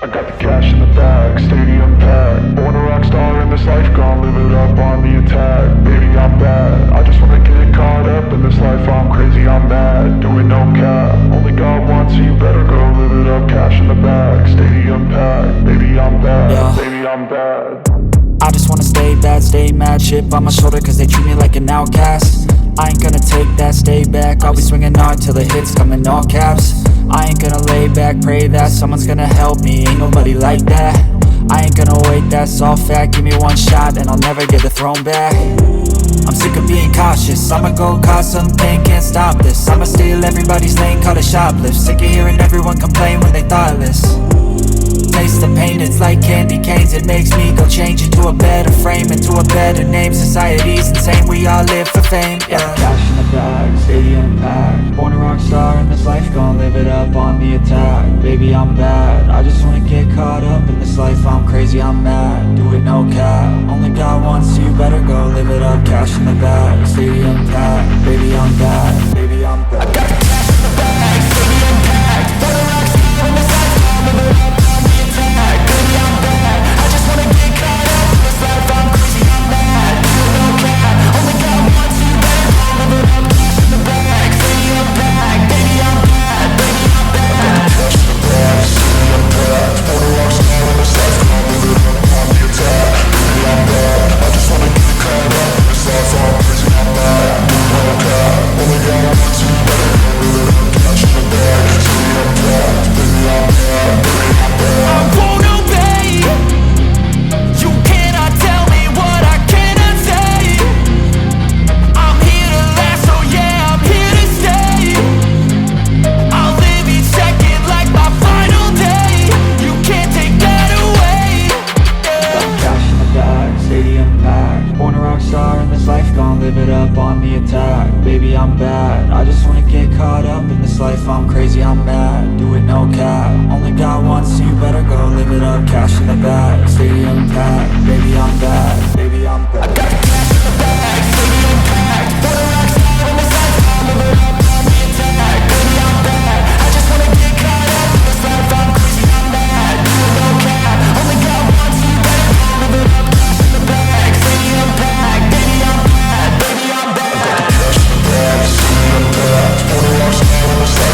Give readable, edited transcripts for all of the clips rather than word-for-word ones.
I got the cash in the bag, stadium packed. Born a rock star in this life, gon' live it up on the attack. Baby, I'm bad, I just wanna get caught up in this life. I'm crazy, I'm mad, doing no cap. Only God wants you, better go live it up. Cash in the bag, stadium packed. Baby, I'm bad, yeah. Baby, I'm bad. I just wanna stay bad, stay mad. Chip on my shoulder cause they treat me like an outcast. I ain't gonna take that, stay back. I'll be swinging hard till the hits come in all caps. I ain't gonna lay back, pray that someone's gonna help me. Ain't nobody like that. I ain't gonna wait, that's all fact. Give me one shot and I'll never get the throne back. I'm sick of being cautious, I'ma go cause something, can't stop this. I'ma steal everybody's lane, call it shoplift. Sick of hearing everyone complain when they thoughtless. Taste the pain, it's like candy canes. It makes me go change into a better frame, into a better name. Society's insane, we all live for fame, yeah. Cash in the bag, stadium packed. Born a rock star in this life, gon' live it up on the attack. Baby, I'm bad, I just wanna get caught up in this life. I'm crazy, I'm mad, do it no cap. Only God wants you, better go live it up. Cash in the bag, stadium packed. Baby, I'm bad, baby, I'm bad. I got the cash in the bag, stadium packed. Born a rock star in this life, gon' live it up. I'm crazy, I'm mad, do it no cap. Only God wants you, better go live it up. Cash in the bag, stadium packed. Baby, I'm bad, baby, I'm bad. I got the cash in the bag, stadium packed. Born a rock star in this life, gon' live it up on the attack. Baby, I'm bad, I just wanna get caught up in this life. I'm crazy, I'm mad, do it no cap. Only God wants you, better go live it up. Cash in the bag, stadium packed. Baby, I'm bad, baby, I'm bad. I got the cash in the bag, stadium packed. Born a rock star in this life.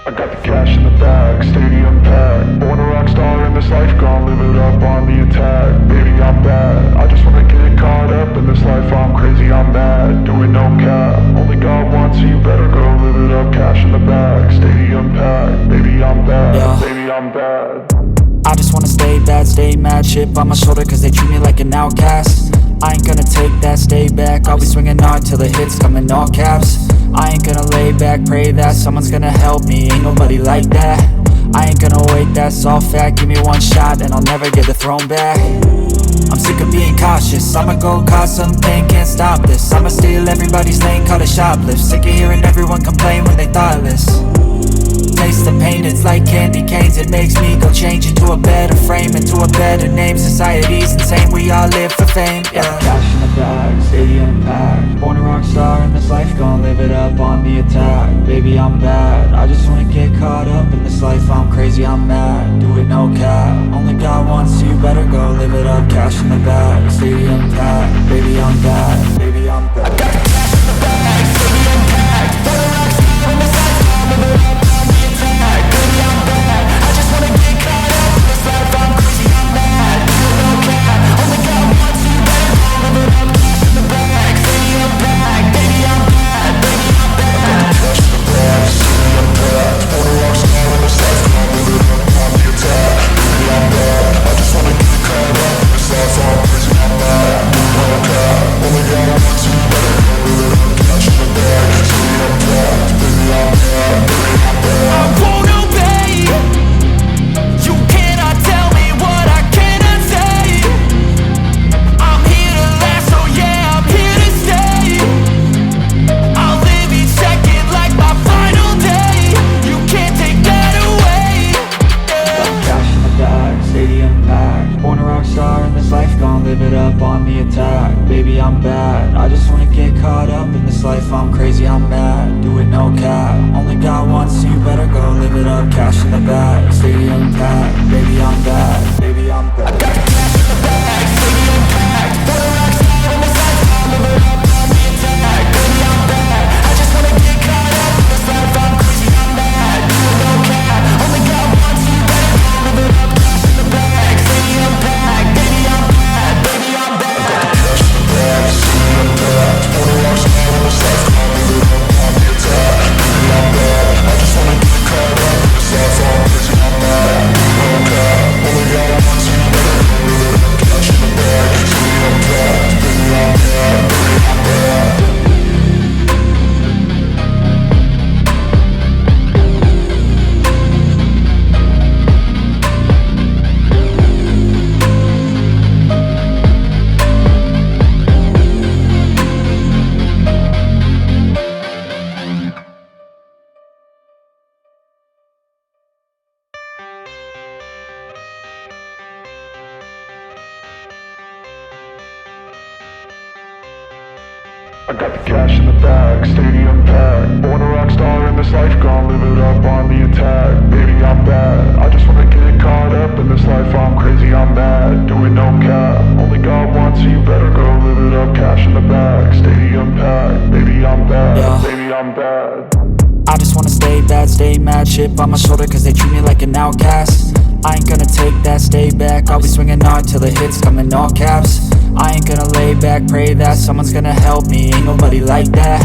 I got the cash in the bag, stadium packed. Born a rock star in this life, gon' live it up on the attack. Baby, I'm bad, I just wanna get caught up in this life. I'm crazy, I'm mad, do it no cap. Only God wants you, better go live it up. Cash in the bag, stadium packed. Baby, I'm bad, yeah. Baby, I'm bad. I just wanna stay bad, stay mad. Chip on my shoulder cause they treat me like an outcast. I ain't gonna take that, stay back. I'll be swinging hard till the hits come in all caps. I ain't gonna lay back, pray that someone's gonna help me. Ain't nobody like that. I ain't gonna wait, that's all fact. Give me one shot and I'll never get the throne back. I'm sick of being cautious, I'ma go cause something, can't stop this. I'ma steal everybody's lane, call it shoplift. Sick of hearing everyone complain when they thoughtless. Taste the pain, it's like candy canes. It makes me go change into a better frame, into a better name. Society's insane, we all live for fame, yeah. Cash in the bag, stadium packed. Born a rock star in this life, gon' live it up on the attack. Baby, I'm bad, I just wanna get caught up in this life. I'm crazy, I'm mad, do it no cap. Only God wants you, better go live it up. Cash in the bag, stadium packed. Baby, I'm bad, baby, I'm bad. I got the cash in the bag, stadium packed. Born a rock star in this life, gon' live it up. Baby, I'm bad, I just wanna get caught up in this life. I'm crazy, I'm mad, do it no cap. Only God wants you, better go live it up. Cash in the bag, stadium packed. Baby, I'm bad, baby, I'm bad. I got the cash in the bag, stadium packed. Born a rock star in this life, gon' live it up on the attack. Baby, I'm bad, I just wanna get crazy, I'm mad, do it no cap. Only got one, so you better go live it up. Cash in the bag, stadium packed. Baby, I'm bad, baby, I'm bad. I got the cash in the bag, stadium packed. For the rocks on the side, live it up on the attack. Baby, I'm bad, I just wanna get caught up in this life, I'm crazy, I'm mad, do it no cap. Only got one, so you better go live it up. Cash in the bag, stadium packed. Baby, I'm bad, baby, I'm bad. I got the cash in the bag, stadium packed. For the rocks on the side, live it up on the attack. Baby, I'm bad, I just wanna get caught up in this life, I'm crazy, I'm mad, do it no cap. Only got one, so you better go live it up. Cash in the bag, stadium packed. Baby, I'm bad, baby, I'm bad. I got the cash in the bag, stadium packed. Born a rock star in this life, gon' live it up on the attack. Baby, I'm bad, I just wanna get caught up in this life, I'm crazy, I'm mad, do it no cap. Only got one, so you better go live it up. Cash in the bag, stadium packed. Baby, I'm bad, baby, I'm bad. I just wanna stay bad, stay mad. Chip on my shoulder cause they treat me like an outcast. I ain't gonna take that, stay back. I'll be swinging hard till the hits come in all caps. I ain't gonna lay back, pray that someone's gonna help me, ain't nobody like that.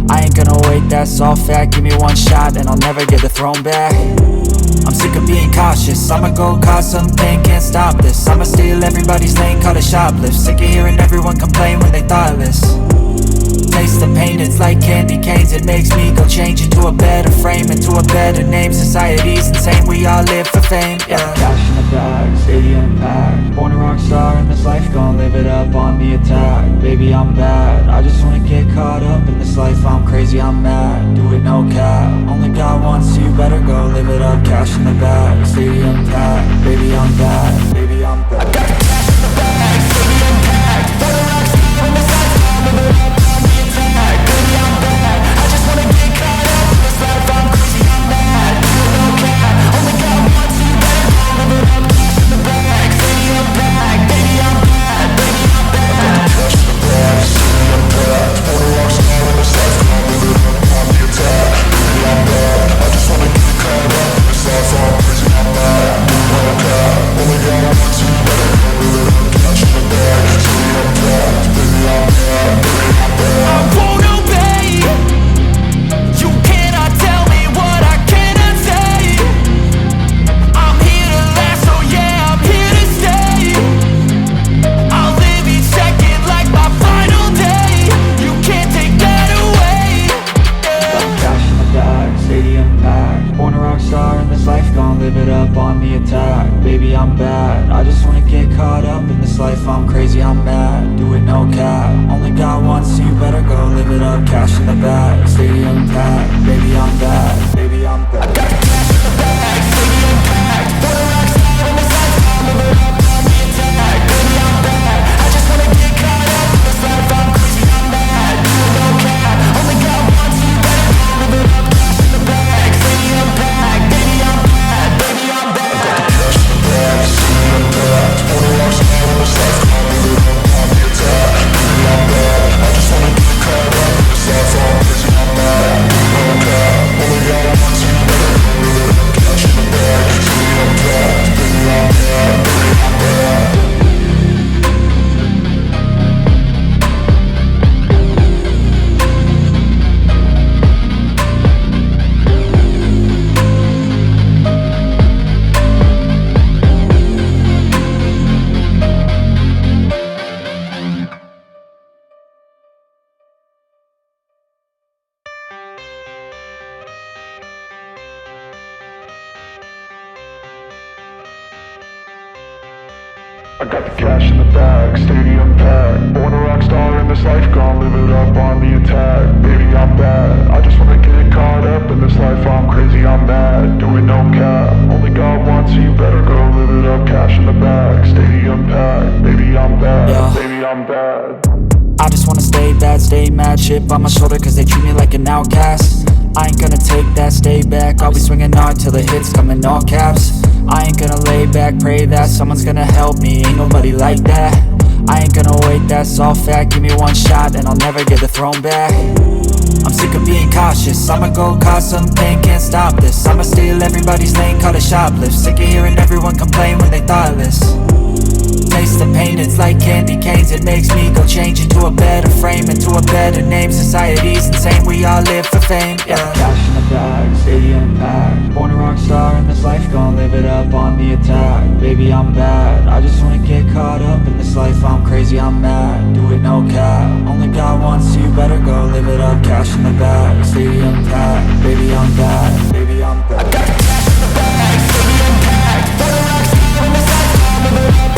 I ain't gonna wait, that's all fact. Give me one shot and I'll never get the throne back. I'm sick of being cautious, I'ma go cause something, can't stop this. I'ma steal everybody's lane, call it shoplift. Sick of hearing everyone complain when they thoughtless. Taste the pain, it's like candy canes. It makes me go change into a better frame, into a better name. Society's insane, we all live for fame, yeah. Cash in the bag, stadium packed. Born a rock star in this life, gon' live it up on the attack. Baby, I'm bad, I just wanna get caught up in this life, I'm crazy, I'm mad, do it no cap. Only got one, so you better go live it up. Cash in the bag, stadium packed. Baby, I'm bad, baby, I'm bad. I got the cash in the bag, stadium packed. For the rock star in this life, live it up on the attack. Baby, I'm bad, I just wanna get caught up in this life, I'm crazy, I'm mad, do it no cap. Only got one, so you better go live it up. Cash in the bag, stadium packed. Baby, I'm bad, baby, I'm bad. I got the cash in the bag, stadium packed. For the rock star in this life, live it up on the attack. Baby, I'm bad, I just wanna get caught up in this life, I'm crazy, I'm mad, do it no cap. Only got one, so you better go live it up. Cash in the bag, stadium packed. Baby, I'm bad, baby, I'm bad. I won't obey. You cannot tell me what I cannot say. I'm here to last, so yeah, I'm here to stay. I'll live each second like my final day. You can't take that away, yeah. Cash in the bag, stadium packed. Born a rock star in this life, gon' live it up on the attack. Baby, I'm bad, I just wanna get caught up in this life, I'm crazy, I'm mad, do it no cap. Only got one, so you better go live it up. Cash in the bag, stadium packed. Baby, I'm bad, baby, I'm bad. I got the cash in the bag, stadium packed. For the rock star in this life, live it up on the attack. Baby, I'm bad, I just wanna get caught up in this life, I'm crazy, I'm mad, do it no cap. Only got one, so you better go live it up. Cash in the bag, stadium packed. Baby, I'm bad, baby, I'm bad. I got the cash in the bag, stadium packed. For the rock star in this life, gon' live it up on the attack. Baby, I'm bad, I just wanna get caught up in this life, I'm crazy, I'm mad, do it no cap. Only got one, so you better go live it up. Cash in the bag, stadium packed. Baby, I'm bad, baby, I'm bad. I got the cash in the bag, stadium packed. Born a rock star in this life, gon' live it up on the attack. Baby, I'm bad, I just wanna get caught up in this life, I'm crazy, I'm mad, do it no cap. Only got one, so you better go live it up. Cash in the bag, stadium packed. Baby, I'm bad, baby, I'm bad. I just wanna stay bad, stay stay mad, chip on my shoulder cause they treat me like an outcast. I ain't gonna take that, stay back, I'll be swinging hard till the hits come in all caps. I ain't gonna lay back, pray that someone's gonna help me, ain't nobody like that. I ain't gonna wait, that's all fact, give me one shot and I'll never get the throne back. I'm sick of being cautious, I'ma go cause some pain, can't stop this. I'ma steal everybody's lane, call it shoplift. Sick of hearing everyone complain when they thoughtless. Taste the pain, it's like candy canes. It makes me go change into a better frame, into a better name. Society's insane, we all live for fame, yeah. Cash in the bag, stadium packed. Born a rock star in this life, gon' live it up on the attack. Baby, I'm bad, I just wanna get caught up in this life. I'm crazy, I'm mad, do it no cap. Only God wants you, better go live it up. Cash in the bag, stadium packed. Baby, I'm bad, baby, I'm bad. I got cash in the bag, stadium packed. Born a rock star in this life, gon' live it up.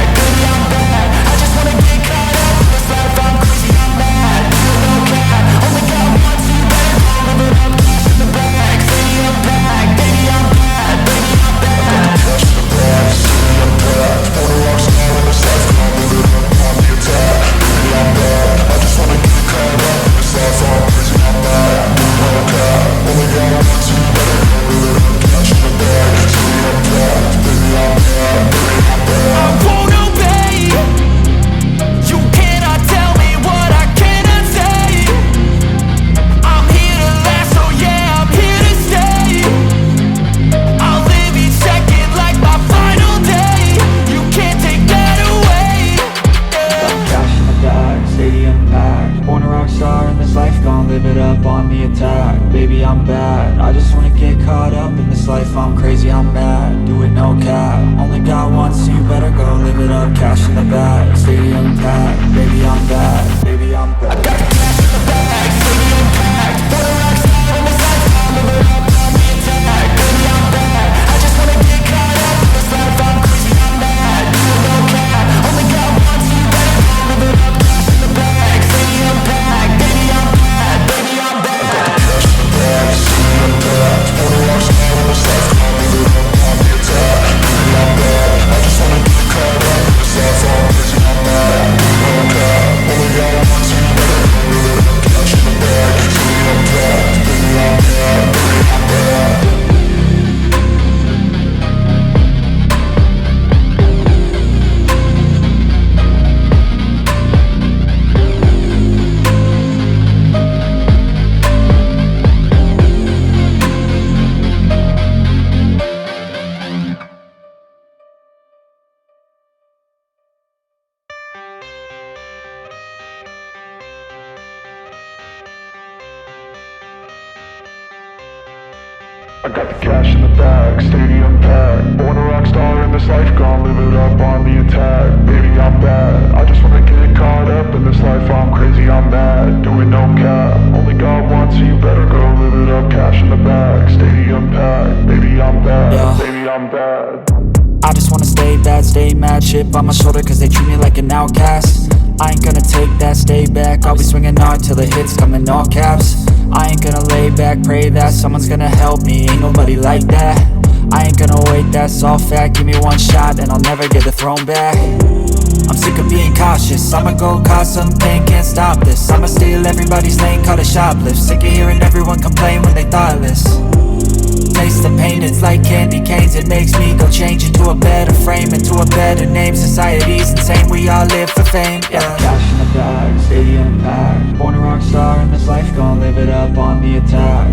Baby, I'm bad, I just wanna get caught up in this life. I'm crazy, I'm mad, do it no cap. Only God wants you, better go live it up. Cash in the bag, stadium packed. Baby, I'm bad, baby, I'm bad. Cash in the bag, stadium packed. Born a rock star in this life, gon' live it up on the attack. Baby, I'm bad, I just wanna get caught up in this life. I'm crazy, I'm mad, do it no cap. Only God wants you, better go live it up. Cash in the bag, stadium packed. Baby, I'm bad, baby, I'm bad. I won't obey. You cannot tell me what I cannot say. I'm here to last, so yeah, I'm here to stay. I'll live each second like my final day. You can't take that away, yeah. Cash in the bag, stadium packed. Born a rock star in this life, gon' live it up on the attack. Baby, I'm bad, I just wanna get caught up in this life. I'm crazy, I'm mad, do it no cap. Only God wants you, better go live it up. Cash in the bag, stadium packed. Baby, I'm bad, baby, I'm bad. I got cash in the bag, stadium packed. Born a rock star in this life, gon' live it up on the attack. Baby, I'm bad, I just wanna get caught up in this life. I'm crazy, I'm mad, do it no cap. Only God wants you, better go live it up. Cash in the bag, stadium packed. Baby, I'm bad, baby, I'm bad. I got cash in the bag, stadium packed. Born a rock star in this life, gon' live it up on the attack. Baby, I'm bad, I just wanna get caught up in this life. I'm crazy, I'm mad, do it no cap. Only God wants you, better go live it up. Cash in the bag, stadium packed. Baby, I'm bad, baby, I'm bad. I got the cash in the bag, stadium packed. Born a rock star in this life, gon' live it up on the attack. Baby, I'm bad, I just wanna get caught up in this life. I'm crazy, I'm mad, do it no cap. Only God wants you, better go live it up. Cash in the bag, stadium packed. Baby, I'm bad, Yeah. baby, I'm bad. I just wanna stay bad, stay mad, chip on my shoulder cause they treat me like an outcast. I ain't gonna take that, stay back, I'll be swinging hard till the hits come in all caps. I ain't gonna lay back, pray that someone's gonna help me, ain't nobody like that. I ain't gonna wait, that's all fact, give me one shot and I'll never get the throne back. I'm sick of being cautious, I'ma go cause some pain, can't stop this. I'ma steal everybody's lane, call it shoplift. Sick of hearing everyone complain when they thoughtless. Taste the pain, it's like candy canes. It makes me go change into a better frame, into a better name. Society's insane, we all live for fame, yeah. Cash in the bag, stadium packed. Born a rock star in this life, gon' live it up on the attack.